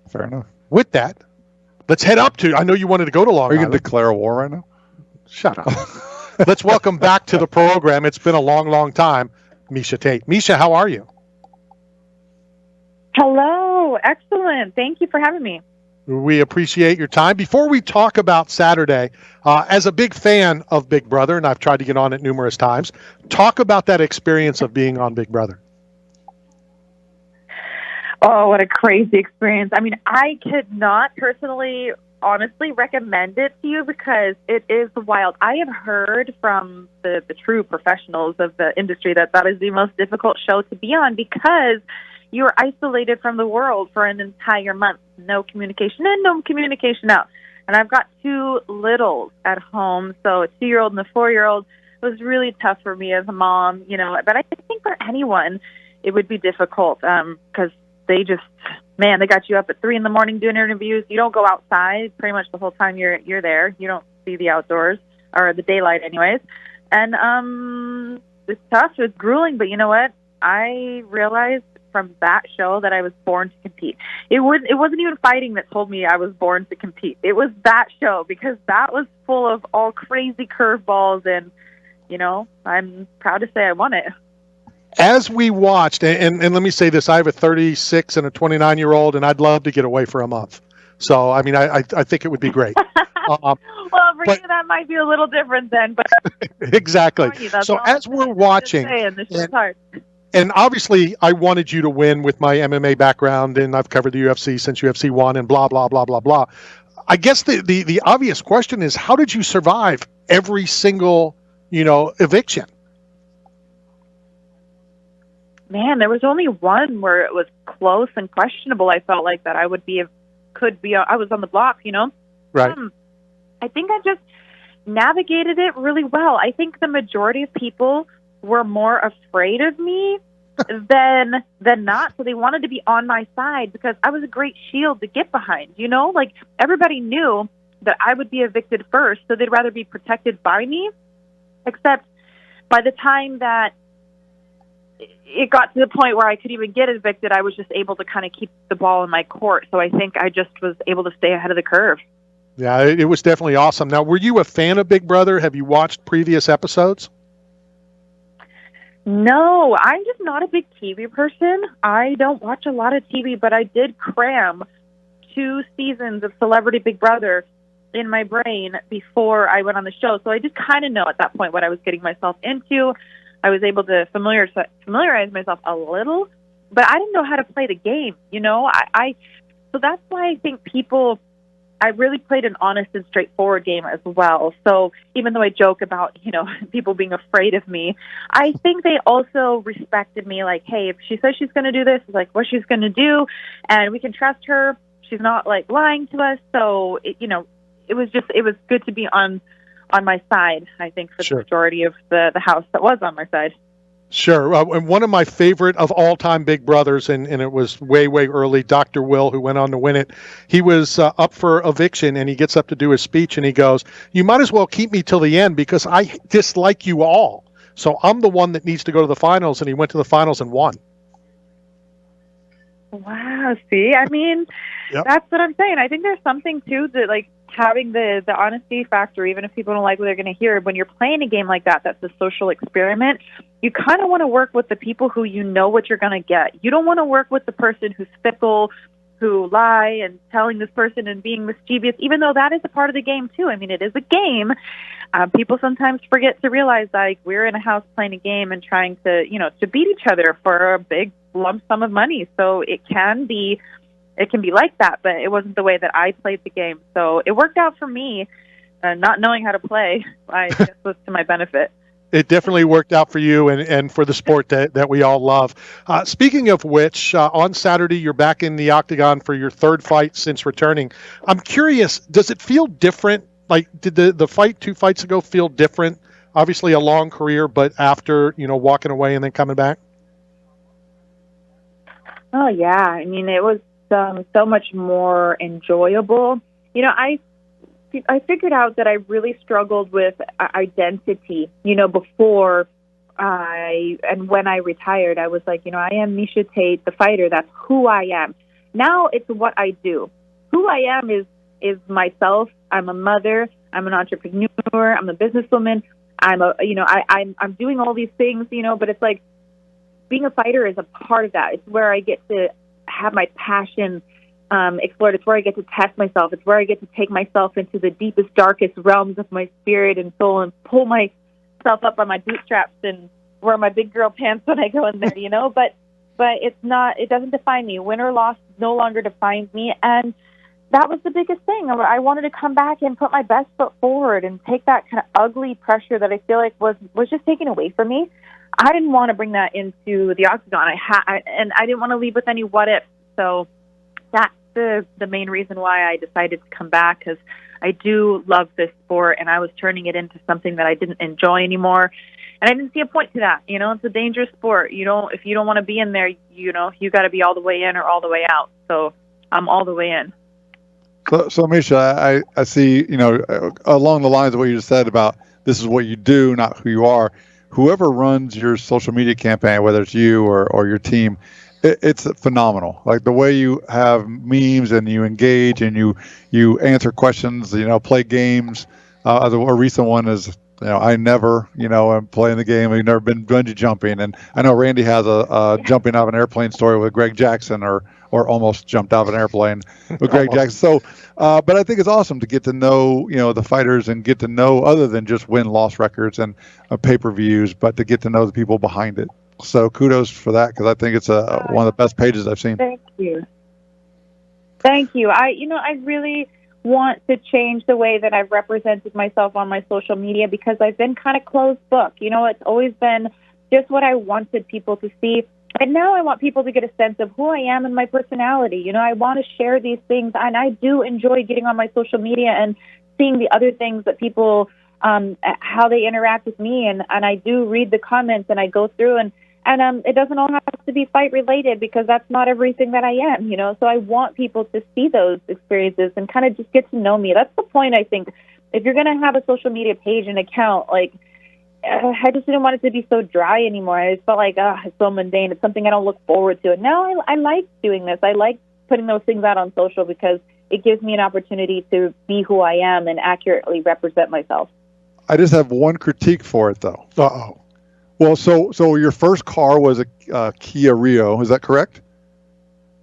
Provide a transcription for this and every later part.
Fair enough. With that, let's head up to, I know you wanted to go to Long Are you going Island. to declare a war right now? Shut up. Let's welcome back to the program. It's been a long, long time, Miesha Tate. Miesha, how are you? Hello. Excellent. Thank you for having me. We appreciate your time. Before we talk about Saturday, as a big fan of Big Brother, and I've tried to get on it numerous times, talk about that experience of being on Big Brother. Oh, what a crazy experience. I mean, I could not personally, honestly recommend it to you because it is wild. I have heard from the true professionals of the industry that is the most difficult show to be on because you're isolated from the world for an entire month. No communication in, no communication out. And I've got two littles at home, so a 2-year-old and a 4-year-old. It was really tough for me as a mom, but I think for anyone it would be difficult because they just, man, they got you up at 3 a.m. doing interviews. You don't go outside pretty much the whole time you're there. You don't see the outdoors or the daylight anyways. And it's tough. It's grueling, but you know what? I realized from that show that I was born to compete. It wasn't even fighting that told me I was born to compete. It was that show because that was full of all crazy curveballs and, I'm proud to say I won it. As we watched, and let me say this, I have a 36 and a 29-year-old, and I'd love to get away for a month. So, I mean, I think it would be great. Well, for you, that might be a little different then. But exactly. So as we're watching, and obviously I wanted you to win with my MMA background, and I've covered the UFC since UFC 1 and blah, blah, blah, blah, blah. I guess the obvious question is, how did you survive every single, eviction? Man, there was only one where it was close and questionable. I felt like that I I was on the block, Right. I think I just navigated it really well. I think the majority of people were more afraid of me than not. So they wanted to be on my side because I was a great shield to get behind, like everybody knew that I would be evicted first. So they'd rather be protected by me, except by the time that it got to the point where I could even get evicted, I was just able to kind of keep the ball in my court. So I think I just was able to stay ahead of the curve. Yeah, it was definitely awesome. Now, were you a fan of Big Brother? Have you watched previous episodes? No, I'm just not a big TV person. I don't watch a lot of TV, but I did cram 2 seasons of Celebrity Big Brother in my brain before I went on the show. So I just kind of know at that point what I was getting myself into. I was able to familiarize myself a little, but I didn't know how to play the game, So that's why I think I really played an honest and straightforward game as well. So even though I joke about, people being afraid of me, I think they also respected me. Like, hey, if she says she's going to do this, it's like what she's going to do, and we can trust her. She's not like lying to us. So, it was good to be on my side, I think, for the majority of the house that was on my side. Sure. And one of my favorite of all-time Big Brothers, and it was way, way early, Dr. Will, who went on to win it, he was up for eviction, and he gets up to do his speech, and he goes, "You might as well keep me till the end because I dislike you all. So I'm the one that needs to go to the finals," and he went to the finals and won. Wow. See, I mean, That's what I'm saying. I think there's something, too, that, like, having the honesty factor, even if people don't like what they're going to hear, when you're playing a game like that's a social experiment, you kind of want to work with the people who you know what you're going to get. You don't want to work with the person who's fickle, who lie and telling this person and being mischievous, even though that is a part of the game, too. I mean, it is a game. People sometimes forget to realize, like, we're in a house playing a game and trying to, to beat each other for a big lump sum of money. So it can be like that, but it wasn't the way that I played the game. So it worked out for me. Not knowing how to play, I guess, was to my benefit. It definitely worked out for you and for the sport that we all love. Speaking of which, on Saturday, you're back in the octagon for your 3rd fight since returning. I'm curious, does it feel different? Like, did the fight 2 fights ago feel different? Obviously a long career, but after, walking away and then coming back? Oh, yeah. I mean, it was so much more enjoyable. I figured out that I really struggled with identity, before and when I retired. I was like, I am Miesha Tate, the fighter. That's who I am. Now it's what I do. Who I am is myself. I'm a mother. I'm an entrepreneur. I'm a businesswoman. I'm doing all these things, but it's like being a fighter is a part of that. It's where I get to have my passion explored. It's where I get to test myself. It's where I get to take myself into the deepest, darkest realms of my spirit and soul and pull myself up on my bootstraps and wear my big girl pants when I go in there, But it's not. It doesn't define me. Win or loss no longer defines me, and that was the biggest thing. I wanted to come back and put my best foot forward and take that kind of ugly pressure that I feel like was just taken away from me. I didn't want to bring that into the octagon. And I didn't want to leave with any what ifs. So that's the main reason why I decided to come back, because I do love this sport, and I was turning it into something that I didn't enjoy anymore. And I didn't see a point to that. It's a dangerous sport. If you don't want to be in there, you got to be all the way in or all the way out. So I'm all the way in. So Miesha, I see, along the lines of what you just said about this is what you do, not who you are. Whoever runs your social media campaign, whether it's you or your team, it's phenomenal. Like the way you have memes and you engage and you answer questions, play games. A recent one is, I never, am playing the game. I've never been bungee jumping. And I know Randy has a jumping out of an airplane story with Greg Jackson or almost jumped out of an airplane with Greg Jackson. So, but I think it's awesome to get to know, the fighters and get to know other than just win-loss records and pay-per-views, but to get to know the people behind it. So kudos for that, because I think it's one of the best pages I've seen. Thank you. I really want to change the way that I've represented myself on my social media, because I've been kind of closed book. It's always been just what I wanted people to see. And now I want people to get a sense of who I am and my personality. I want to share these things, and I do enjoy getting on my social media and seeing the other things that people, how they interact with me. And I do read the comments, and I go through, and it doesn't all have to be fight related, because that's not everything that I am, So I want people to see those experiences and kind of just get to know me. That's the point, I think. If you're going to have a social media page and account, I just didn't want it to be so dry anymore. I just felt like, it's so mundane. It's something I don't look forward to. And now I like doing this. I like putting those things out on social, because it gives me an opportunity to be who I am and accurately represent myself. I just have one critique for it, though. Uh-oh. Well, so your first car was a Kia Rio, is that correct?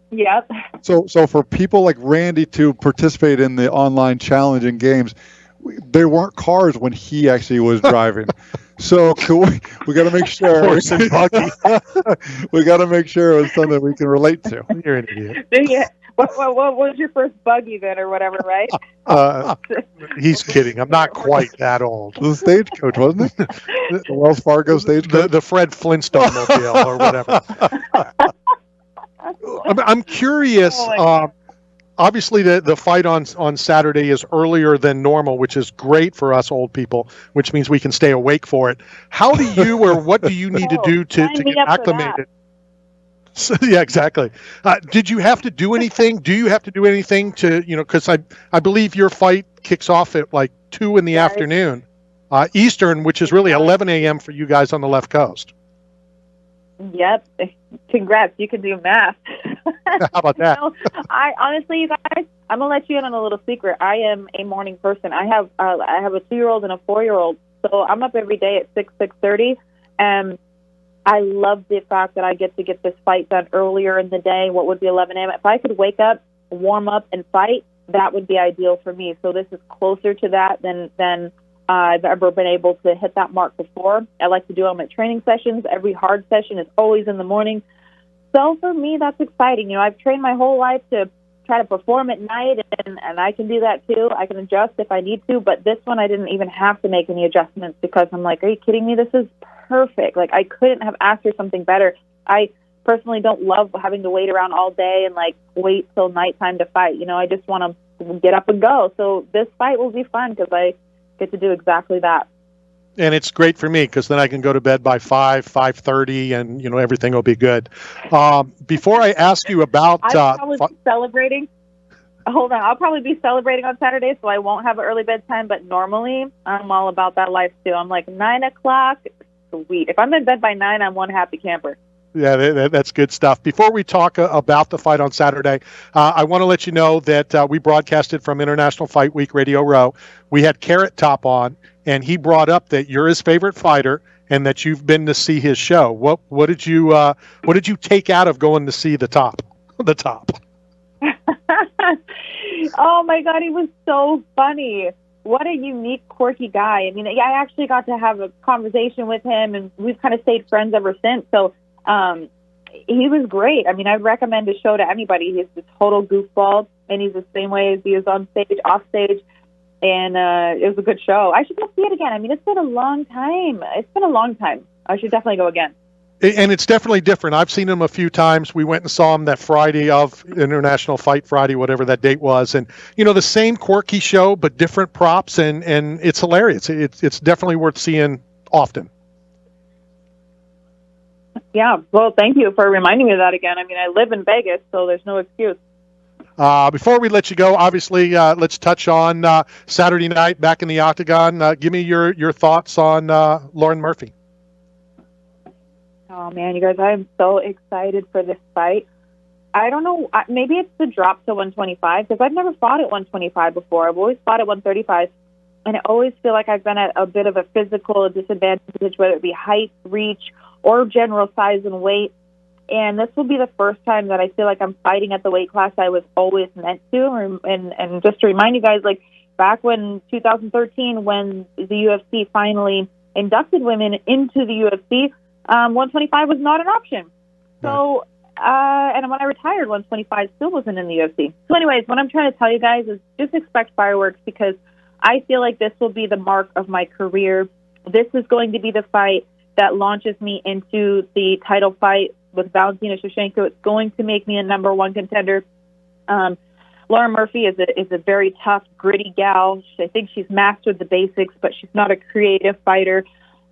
Yep. So for people like Randy to participate in the online challenge and games, there weren't cars when he actually was driving. So we got to make sure. Horse and buggy. We got to make sure it was something we can relate to. You're an idiot. Yeah. What was your first buggy then, or whatever, right? He's kidding. I'm not quite that old. The stagecoach, wasn't it? The Wells Fargo stagecoach? The Fred Flintstone mobile or whatever. I'm curious. Obviously, the fight on Saturday is earlier than normal, which is great for us old people, which means we can stay awake for it. How do you, or what do you need to do to get acclimated? So, yeah, exactly. Did you have to do anything? Do you have to do anything to, because I believe your fight kicks off at 2 in the afternoon, Eastern, which is really 11 a.m. for you guys on the left coast. Yep. Congrats. You can do math. How about that? I honestly, you guys, I'm going to let you in on a little secret. I am a morning person. I have a 2-year-old and a 4-year-old. So I'm up every day at 6:30. And I love the fact that I get to get this fight done earlier in the day, what would be 11 a.m. If I could wake up, warm up, and fight, that would be ideal for me. So this is closer to that than I've ever been able to hit that mark before. I like to do all my training sessions. Every hard session is always in the morning. So for me, that's exciting. I've trained my whole life to try to perform at night, and I can do that too. I can adjust if I need to, but this one I didn't even have to make any adjustments, because I'm like, are you kidding me? This is perfect. I couldn't have asked for something better. I personally don't love having to wait around all day and wait till nighttime to fight. I just want to get up and go. So this fight will be fun, because I get to do exactly that. And it's great for me, because then I can go to bed by 5:30, and everything will be good. Before I ask you about, I'll probably be celebrating. Hold on, I'll probably be celebrating on Saturday, so I won't have an early bedtime. But normally, I'm all about that life too. I'm like 9 o'clock, sweet. If I'm in bed by 9, I'm one happy camper. Yeah, that's good stuff. Before we talk about the fight on Saturday, I want to let you know that we broadcasted from International Fight Week Radio Row. We had Carrot Top on, and he brought up that you're his favorite fighter and that you've been to see his show. What did you take out of going to see the Top? The Top. Oh my God, he was so funny. What a unique, quirky guy. I mean, I actually got to have a conversation with him, and we've kind of stayed friends ever since. So he was great. I mean, I'd recommend his show to anybody. He's a total goofball, and he's the same way as he is on stage, off stage. And it was a good show. I should go see it again. I mean, it's been a long time. I should definitely go again. And it's definitely different. I've seen him a few times. We went and saw him that Friday of International Fight Friday, whatever that date was. And, the same quirky show, but different props, and it's hilarious. It's definitely worth seeing often. Yeah, well, thank you for reminding me of that again. I mean, I live in Vegas, so there's no excuse. Before we let you go, obviously, let's touch on Saturday night back in the Octagon. Give me your thoughts on Lauren Murphy. Oh, man, you guys, I am so excited for this fight. I don't know. Maybe it's the drop to 125, because I've never fought at 125 before. I've always fought at 135, and I always feel like I've been at a bit of a physical disadvantage, whether it be height, reach, or general size and weight. And this will be the first time that I feel like I'm fighting at the weight class I was always meant to. And just to remind you guys, like back when 2013, when the UFC finally inducted women into the UFC, 125 was not an option. So, and when I retired, 125 still wasn't in the UFC. So anyways, what I'm trying to tell you guys is just expect fireworks, because I feel like this will be the mark of my career. This is going to be the fight that launches me into the title fight with Valentina Shevchenko. It's going to make me a number one contender. Lauren Murphy is a very tough, gritty gal. I think she's mastered the basics, but she's not a creative fighter,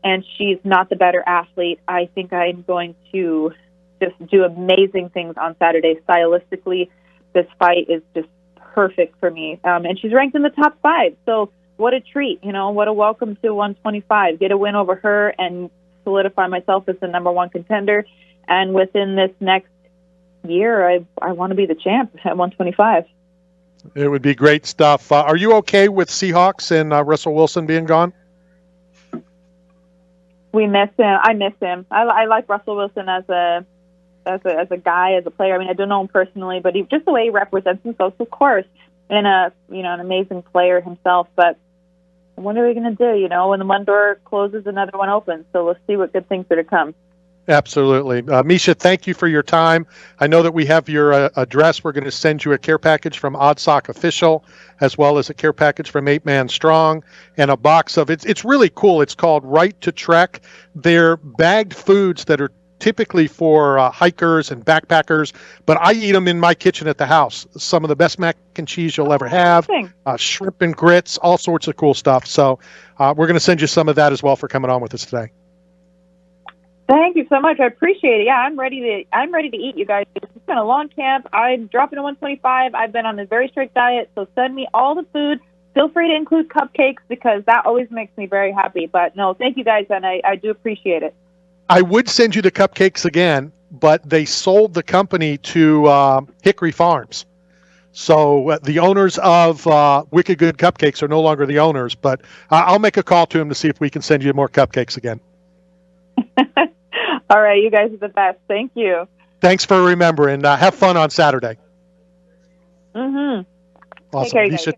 and she's not the better athlete. I think I'm going to just do amazing things on Saturday. Stylistically, this fight is just perfect for me. And she's ranked in the top 5. So what a treat, what a welcome to 125. Get a win over her and solidify myself as the number one contender. And within this next year, I want to be the champ at 125. It would be great stuff. Are you okay with Seahawks and Russell Wilson being gone? We miss him. I miss him. I like Russell Wilson as a guy, as a player. I mean, I don't know him personally, but just the way he represents himself, of course, and an amazing player himself. But what are we going to do? When one door closes, another one opens. So we'll see what good things are to come. Absolutely. Miesha, thank you for your time. I know that we have your address. We're going to send you a care package from Oddsock Official, as well as a care package from 8 Man Strong, and a box of it's really cool. It's called Right to Trek. They're bagged foods that are typically for hikers and backpackers, but I eat them in my kitchen at the house. Some of the best mac and cheese you'll ever have, shrimp and grits, all sorts of cool stuff. So we're going to send you some of that as well for coming on with us today. Thank you so much. I appreciate it. Yeah, I'm ready to eat, you guys. It's been a long camp. I'm dropping to 125. I've been on a very strict diet, so send me all the food. Feel free to include cupcakes, because that always makes me very happy. But no, thank you guys, and I do appreciate it. I would send you the cupcakes again, but they sold the company to Hickory Farms. So the owners of Wicked Good Cupcakes are no longer the owners, but I'll make a call to them to see if we can send you more cupcakes again. All right, you guys are the best. Thank you. Thanks for remembering. Have fun on Saturday. Mm-hmm. Awesome.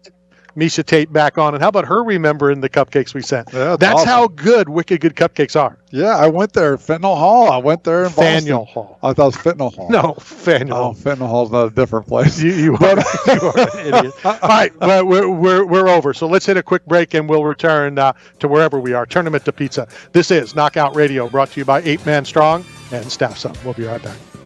Miesha Tate back on. And how about her remembering the cupcakes we sent? Yeah, that's awesome. how good Wicked Good Cupcakes are. Yeah, I went there. Fentanyl Hall. I went there in Faneuil Hall. I thought it was Fentanyl Hall. No, Faneuil. Oh, Fentanyl Hall's not a different place. You are an idiot. All right, well, we're over. So let's hit a quick break, and we'll return to wherever we are. Tournament to Pizza. This is Knockout Radio, brought to you by 8 Man Strong and Staff Up. We'll be right back.